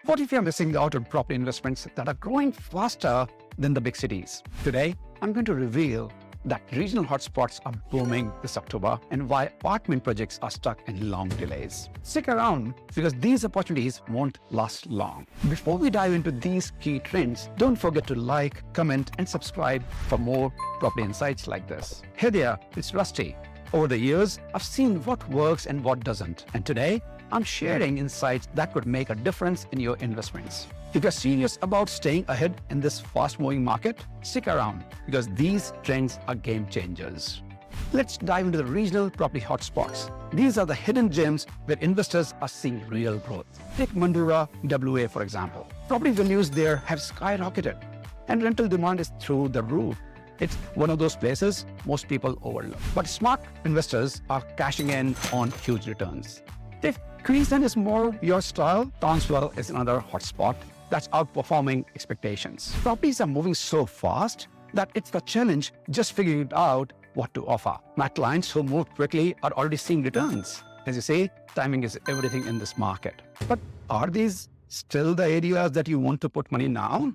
What if you're missing out on property investments that are growing faster than the big cities? Today, I'm going to reveal that regional hotspots are booming this October and why apartment projects are stuck in long delays. Stick around because these opportunities won't last long. Before we dive into these key trends, don't forget to like, comment, and subscribe for more property insights like this. Hey there, it's Rasti. Over the years, I've seen what works and what doesn't. And today, I'm sharing insights that could make a difference in your investments. If you're serious about staying ahead in this fast-moving market, stick around because these trends are game changers. Let's dive into the regional property hotspots. These are the hidden gems where investors are seeing real growth. Take Mandurah, WA, for example. Property values there have skyrocketed and rental demand is through the roof. It's one of those places most people overlook. But smart investors are cashing in on huge returns. If Queensland is more your style, Townsville is another hotspot that's outperforming expectations. Properties are moving so fast that it's a challenge just figuring out what to offer. My clients who move quickly are already seeing returns. As you say, timing is everything in this market. But are these still the areas that you want to put money now?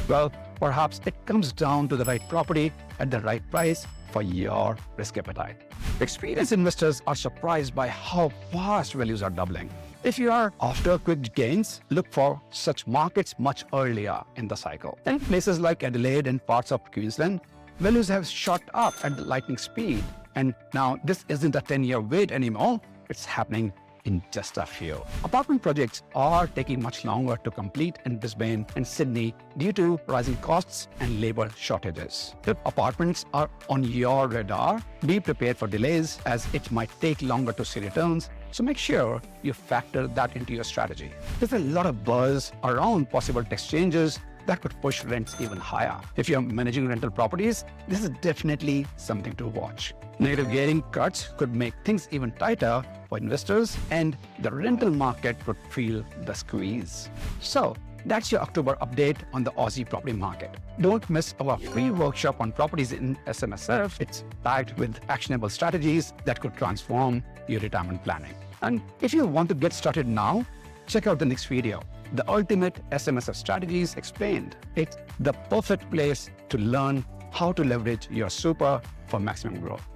Well, perhaps it comes down to the right property at the right price for your risk appetite. Experienced investors are surprised by how fast values are doubling. If you are after quick gains, look for such markets much earlier in the cycle. In places like Adelaide and parts of Queensland, values have shot up at the lightning speed. And now this isn't a 10-year wait anymore. It's happening in just a few. Apartment projects are taking much longer to complete in Brisbane and Sydney due to rising costs and labor shortages. If apartments are on your radar, be prepared for delays as it might take longer to see returns. So make sure you factor that into your strategy. There's a lot of buzz around possible tax changes that could push rents even higher. If you're managing rental properties, this is definitely something to watch. Negative gearing cuts could make things even tighter for investors and the rental market could feel the squeeze. So that's your October update on the Aussie property market. Don't miss our free workshop on properties in SMSF. It's packed with actionable strategies that could transform your retirement planning. And if you want to get started now, check out the next video. The Ultimate SMSF Strategies Explained. It's the perfect place to learn how to leverage your super for maximum growth.